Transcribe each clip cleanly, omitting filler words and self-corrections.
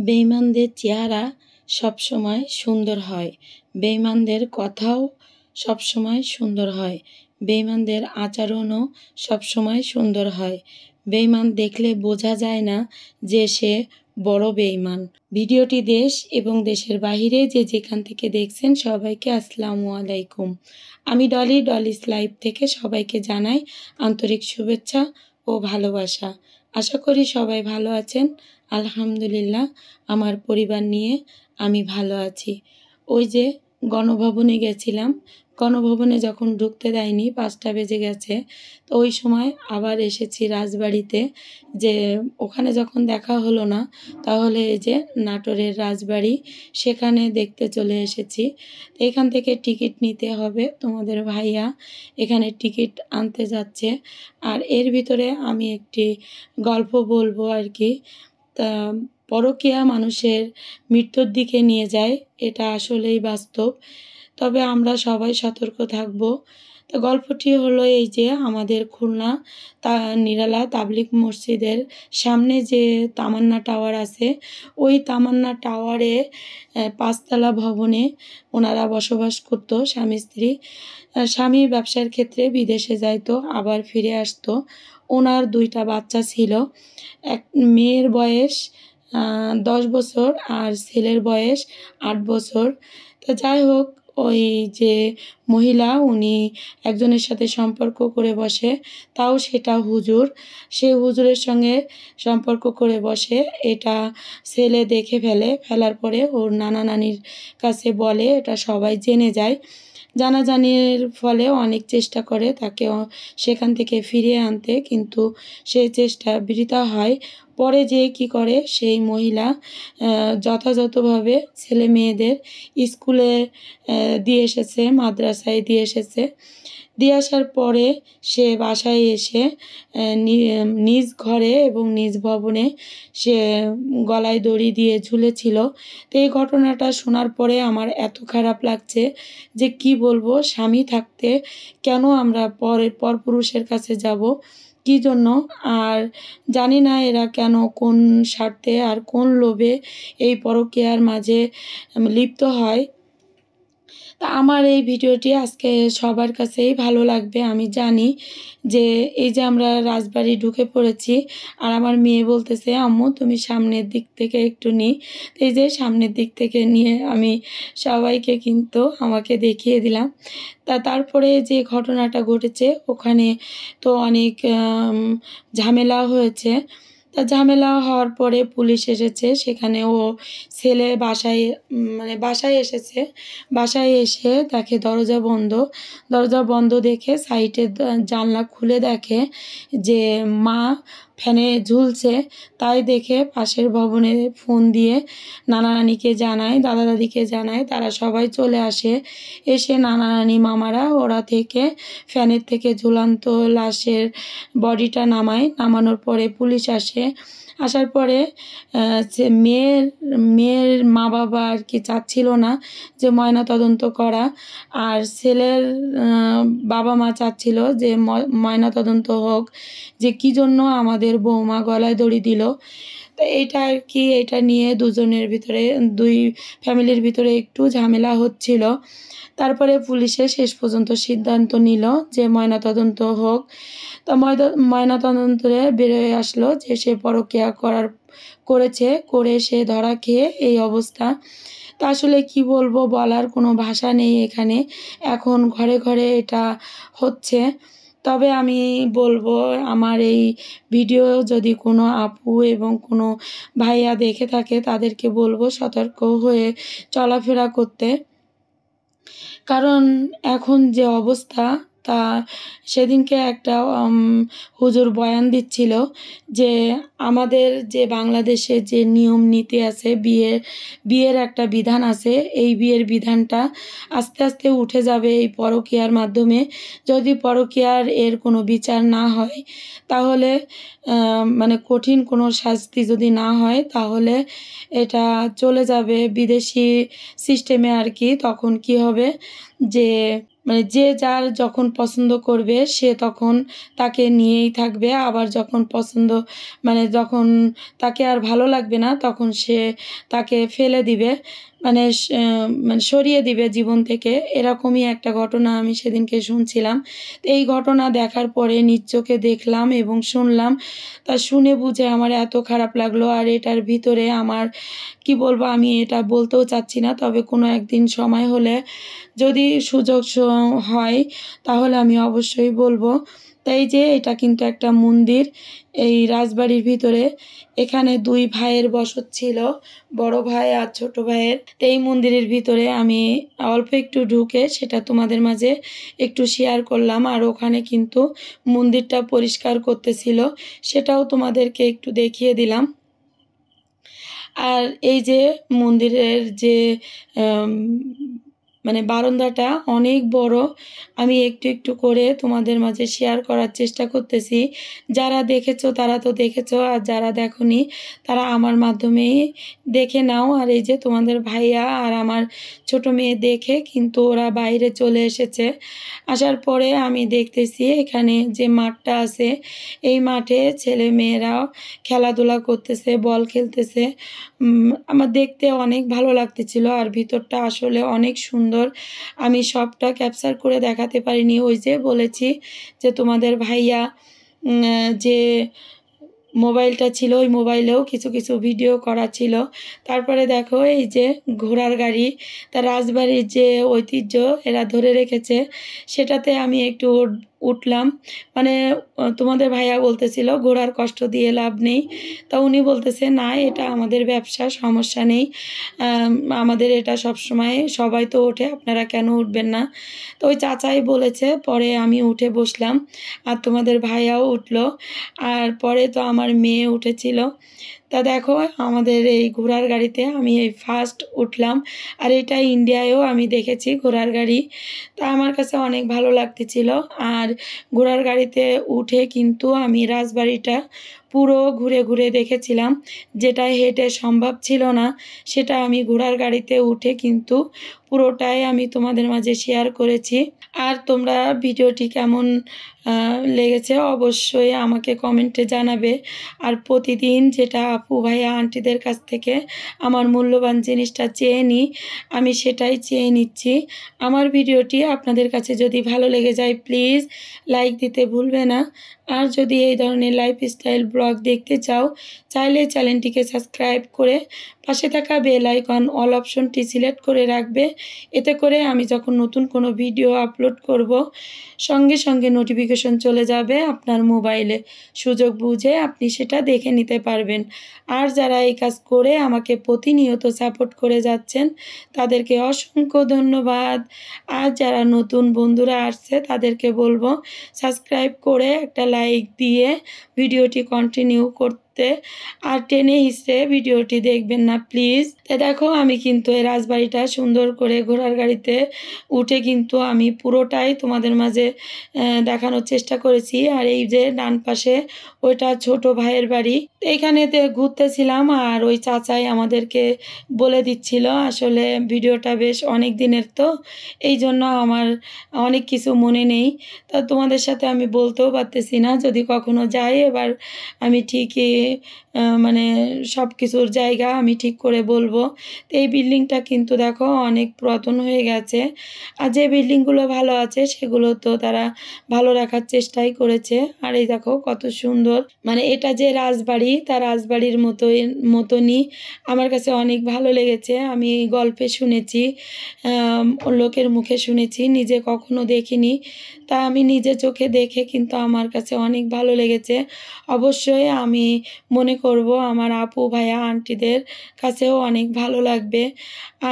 বেঈমানদের চেহারা সবসময় সুন্দর হয়, বেঈমানদের কথাও সবসময় সুন্দর হয়, বেঈমানদের আচরণও সবসময় সুন্দর হয়। বেঈমান দেখলে বোঝা যায় না যে সে বড় বেঈমান। ভিডিওটি দেশ এবং দেশের বাহিরে যে যেখান থেকে দেখছেন সবাইকে আসসালামু আলাইকুম। আমি ডলিস লাইভ থেকে সবাইকে জানাই আন্তরিক শুভেচ্ছা ও ভালোবাসা। আশা করি সবাই ভালো আছেন। আলহামদুলিল্লাহ, আমার পরিবার নিয়ে আমি ভালো আছি। ওই যে গণভবনে গেছিলাম, গণভবনে যখন ঢুকতে দেয়নি 5টা বেজে গেছে, তো ওই সময় আবার এসেছি রাজবাড়িতে। যে ওখানে যখন দেখা হলো না, তাহলে এই যে নাটোরের রাজবাড়ি, সেখানে দেখতে চলে এসেছি। এখান থেকে টিকিট নিতে হবে, তোমাদের ভাইয়া এখানে টিকিট আনতে যাচ্ছে। আর এর ভিতরে আমি একটি গল্প বলবো আর কি। তা পরকীয়া মানুষের মৃত্যুর দিকে নিয়ে যায়, এটা আসলেই বাস্তব। তবে আমরা সবাই সতর্ক থাকব। তো গল্পটি হলো এই যে আমাদের খুলনা নিরালা তাবলিগ মসজিদের সামনে যে তামান্না টাওয়ার আছে, ওই তামান্না টাওয়ারে 5তলা ভবনে ওনারা বসবাস করতো স্বামী স্ত্রী। স্বামী ব্যবসার ক্ষেত্রে বিদেশে যাইতো, আবার ফিরে আসতো। ওনার 2টা বাচ্চা ছিল, এক মেয়ের বয়স 10 বছর আর ছেলের বয়স 8 বছর। তো যাই হোক, ওই যে মহিলা উনি একজনের সাথে সম্পর্ক করে বসে, তাও সেটা হুজুর। সে হুজুরের সঙ্গে সম্পর্ক করে বসে, এটা ছেলে দেখে ফেলার পরে ওর নানা নানির কাছে বলে, এটা সবাই জেনে যায়। জানাজানির ফলে অনেক চেষ্টা করে তাকে সেখান থেকে ফিরিয়ে আনতে, কিন্তু সেই চেষ্টা বৃথা হয়। পরে যে কি করে, সেই মহিলা যথাযথভাবে ছেলে মেয়েদের স্কুলে দিয়ে এসেছে, মাদ্রাসায় দিয়ে এসেছে। দিয়ে আসার পরে সে বাসায় এসে নিজ ঘরে এবং নিজ ভবনে সে গলায় দড়ি দিয়ে ঝুলেছিল। তো এই ঘটনাটা শোনার পরে আমার এত খারাপ লাগছে যে কি বলবো। স্বামী থাকতে কেন আমরা পরপুরুষের কাছে যাব, কি জন্য? আর জানি না এরা কেন, কোন স্বার্থে আর কোন লোভে এই পরকীয়ার মাঝে লিপ্ত হয়। তা আমার এই ভিডিওটি আজকে সবার কাছেই ভালো লাগবে আমি জানি। যে এই যে আমরা রাজবাড়ি ঢুকে পড়েছি, আর আমার মেয়ে বলতেছে, আম্মু তুমি সামনের দিক থেকে একটু নি। এই যে সামনের দিক থেকে নিয়ে আমি সবাইকে কিন্তু আমাকে দেখিয়ে দিলাম। তারপরে যে ঘটনাটা ঘটেছে, ওখানে তো অনেক ঝামেলা হয়েছে। তা ঝামেলা হওয়ার পরে পুলিশ এসেছে, সেখানে ও ছেলে বাসায় এসেছে। বাসায় এসে দেখে দরজা বন্ধ দেখে সাইডে জানলা খুলে দেখে যে মা ফ্যানে ঝুলছে। তাই দেখে পাশের ভবনে ফোন দিয়ে নানা নানিকে জানায়, দাদা দাদিকে জানায়। তারা সবাই চলে আসে। এসে নানা নানি মামারা ওরা থেকে ফ্যানের থেকে ঝুলন্ত লাশের বডিটা নামানোর পরে পুলিশ আসে। আসার পরে যে মেয়ের মা বাবা আর কি চাচ্ছিল না যে ময়না তদন্ত করা, আর ছেলের বাবা মা চাচ্ছিল যে ময়না তদন্ত হোক, যে কি জন্য আমাদের বৌমা গলায় দড়ি দিল। তো এইটা আর কি, এটা নিয়ে দুই ফ্যামিলির ভিতরে একটু ঝামেলা হচ্ছিল। তারপরে পুলিশে শেষ পর্যন্ত সিদ্ধান্ত নিল যে ময়নাতদন্ত হোক। তো ময়নাতদন্তে বেরোয় আসলো যে সে পরকীয়া করে সে ধরা খেয়ে এই অবস্থা। তা আসলে কি বলবো, বলার কোনো ভাষা নেই এখানে। এখন ঘরে ঘরে এটা হচ্ছে। তবে আমি বলবো, আমার এই ভিডিও যদি কোনো আপু এবং কোনো ভাইয়া দেখে থাকে, তাদেরকে বলবো সতর্ক হয়ে চলাফেরা করতে। কারণ এখন যে অবস্থা, তা সেদিনকে একটা হুজুর বয়ান দিচ্ছিল যে আমাদের যে বাংলাদেশে যে নিয়ম নীতি আছে, বিয়ের একটা বিধান আছে, এই বিয়ের বিধানটা আস্তে আস্তে উঠে যাবে এই পরকীয়ার মাধ্যমে। যদি পরকীয়ার এর কোনো বিচার না হয়, তাহলে কঠিন কোনো শাস্তি যদি না হয়, তাহলে এটা চলে যাবে বিদেশি সিস্টেমে আর কি। তখন কি হবে যে মানে যে যার যখন পছন্দ করবে সে তখন তাকে নিয়েই থাকবে, আবার যখন পছন্দ মানে যখন তাকে আর ভালো লাগবে না তখন সে তাকে ফেলে দিবে, মানে মানে সরিয়ে দিবে জীবন থেকে। এরকমই একটা ঘটনা আমি সেদিনকে শুনছিলাম। তো এই ঘটনা দেখার পরে নিজ চোখে দেখলাম এবং শুনলাম, তা শুনে বুঝে আমার এত খারাপ লাগলো। আর এটার ভিতরে আমার কি বলবো, আমি এটা বলতেও চাচ্ছি না, তবে কোনো একদিন সময় হলে যদি সুযোগ হয় তাহলে আমি অবশ্যই বলবো। তাই যে এটা কিন্তু একটা মন্দির এই রাজবাড়ির ভিতরে, এখানে দুই ভাইয়ের বসত ছিল, বড় ভাই আর ছোট ভাইয়ের। তো এই মন্দিরের ভিতরে আমি অল্প একটু ঢুকে সেটা তোমাদের মাঝে একটু শেয়ার করলাম। আর ওখানে কিন্তু মন্দিরটা পরিষ্কার করতেছিল, সেটাও তোমাদেরকে একটু দেখিয়ে দিলাম। আর এই যে মন্দিরের যে আম, মানে বারান্দাটা অনেক বড়, আমি একটু একটু করে তোমাদের মাঝে শেয়ার করার চেষ্টা করতেছি। যারা দেখেছো তারা তো দেখেছো, আর যারা দেখোনি তারা আমার মাধ্যমেই দেখে নাও। আর এই যে তোমাদের ভাইয়া আর আমার ছোট মেয়ে দেখে কিন্তু ওরা বাইরে চলে এসেছে। আসার পরে আমি দেখতেছি এখানে যে মাঠটা আছে, এই মাঠে ছেলে মেয়েরা খেলাধুলা করতেছে, বল খেলতেছে। আমার দেখতে অনেক ভালো লাগতেছিল, আর ভিতরটা আসলে অনেক সুন্দর। আমি সবটা ক্যাপচার করে দেখাতে পারিনি, ওই যে বলেছি যে তোমাদের ভাইয়া যে মোবাইলটা ছিল ওই মোবাইলেও কিছু কিছু ভিডিও করা ছিল। তারপরে দেখো এই যে ঘোড়ার গাড়ি, তা রাজবাড়ির যে ঐতিহ্য এরা ধরে রেখেছে, সেটাতে আমি একটু উঠলাম। মানে তোমাদের ভাইয়া বলতেছিল ঘোড়ার কষ্ট দিয়ে লাভ নেই, তা উনি বলতেছে না এটা আমাদের ব্যবসা, সমস্যা নেই, আমাদের এটা সবসময় সবাই তো ওঠে, আপনারা কেন উঠবেন না। তো ওই চাচাই বলেছে, পরে আমি উঠে বসলাম আর তোমাদের ভাইয়াও উঠলো। আর পরে তো আমার মেয়ে উঠেছিল। তা দেখো আমাদের এই ঘোড়ার গাড়িতে আমি এই ফার্স্ট উঠলাম। আর এটা ইন্ডিয়ায়ও আমি দেখেছি ঘোড়ার গাড়ি, তা আমার কাছে অনেক ভালো লাগতেছিল। আর ঘোড়ার গাড়িতে উঠে কিন্তু আমি রাজবাড়িটা পুরো ঘুরে ঘুরে দেখেছিলাম, যেটা হেঁটে সম্ভব ছিল না সেটা আমি ঘোড়ার গাড়িতে উঠে কিন্তু পুরোটাই আমি তোমাদের মাঝে শেয়ার করেছি। আর তোমরা ভিডিওটি কেমন লেগেছে অবশ্যই আমাকে কমেন্টে জানাবে। আর প্রতিদিন যেটা আপু ভাইয়া আন্টিদের কাছ থেকে আমার মূল্যবান জিনিসটা চেয়ে নিই, আমি সেটাই চেয়ে নিচ্ছি। আমার ভিডিওটি আপনাদের কাছে যদি ভালো লেগে যায় প্লিজ লাইক দিতে ভুলবে না। আর যদি এই ধরনের লাইফস্টাইল ব্লগ দেখতে চাও চাইলে চ্যানেলটিকে সাবস্ক্রাইব করে পাশে থাকা বেল আইকন অল অপশনটি সিলেক্ট করে রাখবে। এতে করে আমি যখন নতুন কোনো ভিডিও আপলোড করব সঙ্গে সঙ্গে নোটিফিকেশন চলে যাবে আপনার মোবাইলে, সুযোগ বুঝে আপনি সেটা দেখে নিতে পারবেন। আর যারা এই কাজ করে আমাকে প্রতিনিয়ত সাপোর্ট করে যাচ্ছেন তাদেরকে অসংখ্য ধন্যবাদ। আর যারা নতুন বন্ধুরা আসছে তাদেরকে বলবো সাবস্ক্রাইব করে একটা লাইক দিয়ে ভিডিওটি কন্টিনিউ করতে, আর টেনে হিসেবে ভিডিওটি দেখবেন না প্লিজ। তো দেখো আমি কিন্তু এই রাজবাড়িটা সুন্দর করে ঘোড়ার গাড়িতে উঠে কিন্তু আমি পুরোটাই তোমাদের মাঝে দেখানোর চেষ্টা করেছি। আর এই যে ডান পাশে ওইটা ছোট ভাইয়ের বাড়ি, এইখানেতে ঘুরতেছিলাম আর ওই চাচাই আমাদেরকে বলে দিচ্ছিল। আসলে ভিডিওটা বেশ অনেক দিনের, তো এই জন্য আমার অনেক কিছু মনে নেই, তা তোমাদের সাথে আমি বলতেও পারতেছি না। যদি কখনো যাই এবার আমি ঠিকই মানে সব কিছুর জায়গা আমি ঠিক করে বলবো। তো এই বিল্ডিংটা কিন্তু দেখো অনেক পুরাতন হয়ে গেছে, আর যে বিল্ডিংগুলো ভালো আছে সেগুলো তো তারা ভালো রাখার চেষ্টাই করেছে। আর এই দেখো কত সুন্দর, মানে এটা যে রাজবাড়ি তা রাজবাড়ির মতনই আমার কাছে অনেক ভালো লেগেছে। আমি গল্পে শুনেছি, লোকের মুখে শুনেছি, নিজে কখনো দেখিনি, তা আমি নিজে চোখে দেখে কিন্তু আমার কাছে অনেক ভালো লেগেছে। অবশ্যই আমি মনে করব আমার আপু ভাইয়া আন্টিদের কাছেও অনেক ভালো লাগবে।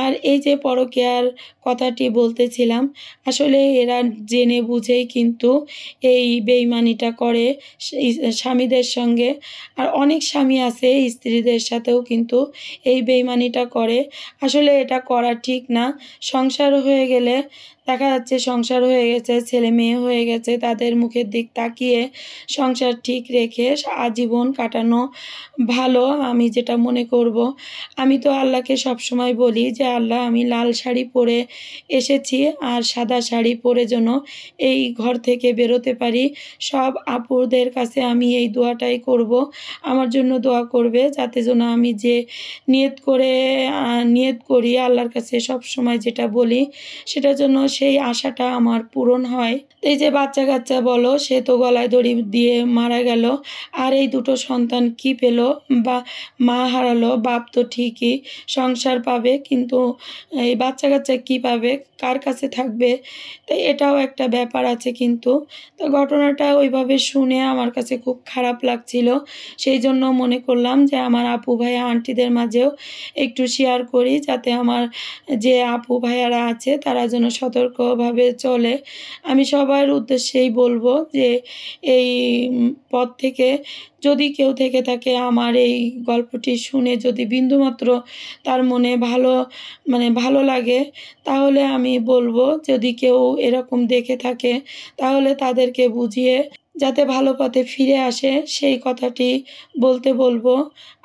আর এই যে পরকীয়ার কথাটি বলতেছিলাম, আসলে এরা জেনে বুঝেই কিন্তু এই বেইমানিটা করে স্বামীদের সঙ্গে। আর অনেক স্বামী আছে স্ত্রীদের সাথেও কিন্তু এই বেইমানিটা করে, আসলে এটা করা ঠিক না। সংসার হয়ে গেলে দেখা যাচ্ছে সংসার হয়ে গেছে, ছেলে মেয়ে হয়ে গেছে, তাদের মুখের দিক তাকিয়ে সংসার ঠিক রেখে আজীবন কাটানো ভালো, আমি যেটা মনে করব। আমি তো আল্লাহকে সবসময় বলি যে আল্লাহ, আমি লাল শাড়ি পরে এসেছি আর সাদা শাড়ি পরে যেন এই ঘর থেকে বেরোতে পারি। সব আপুদের কাছে আমি এই দোয়াটাই করব, আমার জন্য দোয়া করবে, যাতে যেন আমি যে নিয়ত করি আল্লাহর কাছে সবসময় যেটা বলি, সেটার জন্য সেই আশাটা আমার পূরণ হয়। এই যে বাচ্চা কাচ্চা বলো, সে তো গলায় দড়ি দিয়ে মারা গেল, আর এই দুটো সন্তান কি পেল? বা মা হারালো, বাপ তো ঠিকই সংসার পাবে, কিন্তু এই বাচ্চা কাচ্চা কী পাবে, কার কাছে থাকবে? তাই এটাও একটা ব্যাপার আছে। কিন্তু তো ঘটনাটা ওইভাবে শুনে আমার কাছে খুব খারাপ লাগছিল, সেই জন্য মনে করলাম যে আমার আপু ভাইয়া আন্টিদের মাঝেও একটু শেয়ার করি, যাতে আমার যে আপু ভাইয়ারা আছে তারা যেন সতর্কভাবে চলে। আমি সবার উদ্দেশ্যেই বলবো যে এই পথ থেকে যদি কেউ থেকে থাকে, আমার এই গল্পটি শুনে যদি বিন্দুমাত্র তার মনে ভালো লাগে, তাহলে আমি বলবো, যদি কেউ এরকম দেখে থাকে তাহলে তাদেরকে বুঝিয়ে যাতে ভালো পথে ফিরে আসে সেই কথাটি বলতে বলবো।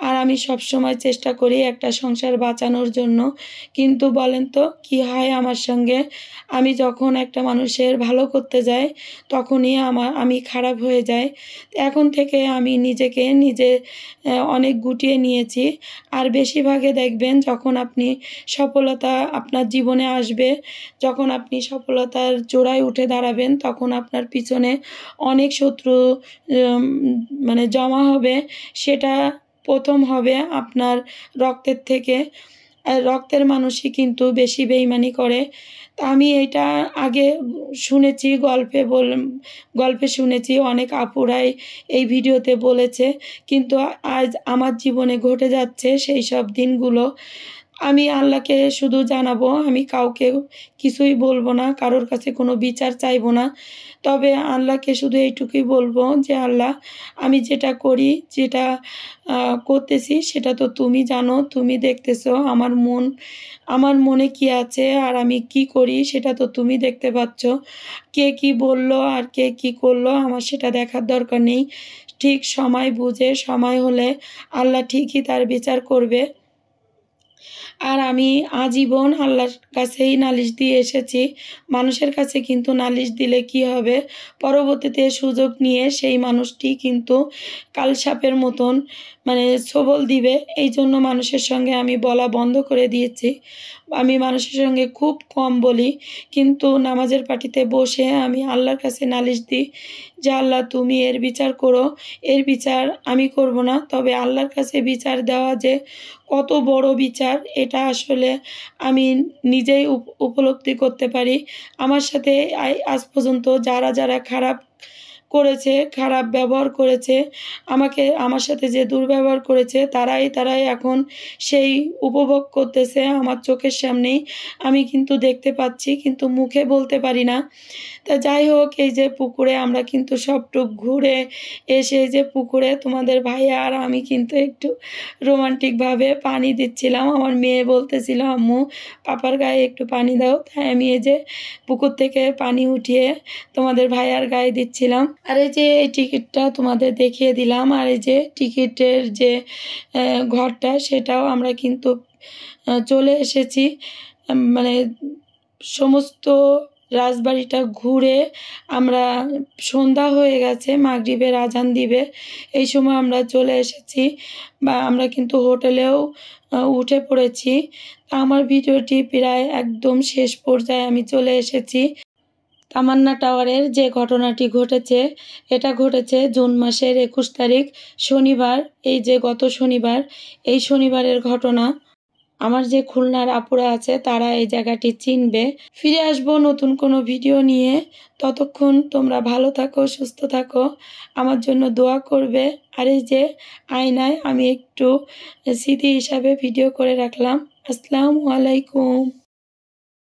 আর আমি সবসময় চেষ্টা করি একটা সংসার বাঁচানোর জন্য। কিন্তু বলেন তো কী হয় আমার সঙ্গে? আমি যখন একটা মানুষের ভালো করতে যাই, তখনই আমি খারাপ হয়ে যাই। এখন থেকে আমি নিজেকে অনেক গুটিয়ে নিয়েছি। আর বেশিরভাগে দেখবেন, যখন আপনি সফলতা আপনার জীবনে আসবে, যখন আপনি সফলতার চূড়ায় উঠে দাঁড়াবেন, তখন আপনার পিছনে অনেক শত্রু জমা হবে। সেটা প্রথম হবে আপনার রক্তের থেকে। রক্তের মানুষই কিন্তু বেশি বেইমানি করে। তা আমি এটা আগে শুনেছি, গল্পে শুনেছি, অনেক আপুরাই এই ভিডিওতে বলেছে, কিন্তু আজ আমার জীবনে ঘটে যাচ্ছে সেই সব দিনগুলো। আমি আল্লাহকে শুধু জানাবো, আমি কাউকে কিছুই বলবো না, কারোর কাছে কোনো বিচার চাইবো না। তবে আল্লাহকে শুধু এইটুকুই বলবো যে আল্লাহ, আমি যেটা করি, যেটা করতেছি, সেটা তো তুমি জানো, তুমি দেখতেছো আমার মনে কি আছে আর আমি কি করি, সেটা তো তুমি দেখতে পাচ্ছ। কে কি বলল আর কে কি করলো, আমার সেটা দেখার দরকার নেই। ঠিক সময় বুঝে, সময় হলে আল্লাহ ঠিকই তার বিচার করবে। আর আমি আজীবন আল্লাহর কাছেই নালিশ দিয়ে এসেছি। মানুষের কাছে কিন্তু নালিশ দিলে কি হবে? পরবর্তীতে সুযোগ নিয়ে সেই মানুষটি কিন্তু কালসাপের মতন ছোবল দিবে। এইজন্য মানুষের সঙ্গে আমি বলা বন্ধ করে দিয়েছি। আমি মানুষের সঙ্গে খুব কম বলি, কিন্তু নামাজের পাটিতে বসে আমি আল্লাহর কাছে নালিশ দিই যে আল্লাহ, তুমি এর বিচার করো। এর বিচার আমি করব না, তবে আল্লাহর কাছে বিচার দেওয়া যে কত বড় বিচার, এটা আসলে আমি নিজেই উপলব্ধি করতে পারি। আমার সাথে আজ পর্যন্ত যারা খারাপ করেছে, খারাপ ব্যবহার করেছে, আমার সাথে যে দুর্ব্যবহার করেছে, তারাই এখন সেই উপভোগ করতেছে আমার চোখের সামনেই। আমি কিন্তু দেখতে পাচ্ছি, কিন্তু মুখে বলতে পারি না। তা যাই হোক, এই যে পুকুরে আমরা কিন্তু সবটুক ঘুরে এসে, এই যে পুকুরে তোমাদের ভাইয়া আর আমি কিন্তু একটু রোমান্টিকভাবে পানি দিচ্ছিলাম। আমার মেয়ে বলতেছিল, আম্মু পাপার গায়ে একটু পানি দাও। তাই আমি এই যে পুকুর থেকে পানি উঠিয়ে তোমাদের ভাইয়ার গায়ে দিচ্ছিলাম। আর এই যে এই টিকিটটা তোমাদের দেখিয়ে দিলাম। আর এই যে টিকিটের যে ঘরটা, সেটাও আমরা কিন্তু চলে এসেছি। সমস্ত রাজবাড়িটা ঘুরে আমরা, সন্ধ্যা হয়ে গেছে, মাগরিবের আজান দিবে, এই সময় আমরা চলে এসেছি। বা আমরা কিন্তু হোটেলেও উঠে পড়েছি। আমার ভিডিওটি প্রায় একদম শেষ পর্যায়ে আমি চলে এসেছি। তামান্না টাওয়ারের যে ঘটনাটি ঘটেছে, এটা ঘটেছে জুন মাসের 21 তারিখ শনিবার। এই যে গত শনিবার, এই শনিবারের ঘটনা। আমার যে খুলনার আপুরা আছে, তারা এই জায়গাটি চিনবে। ফিরে আসবো নতুন কোনো ভিডিও নিয়ে। ততক্ষণ তোমরা ভালো থাকো, সুস্থ থাকো, আমার জন্য দোয়া করবে। আর এই যে আয়নায় আমি একটু স্মৃতি হিসাবে ভিডিও করে রাখলাম। আসসালামু আলাইকুম।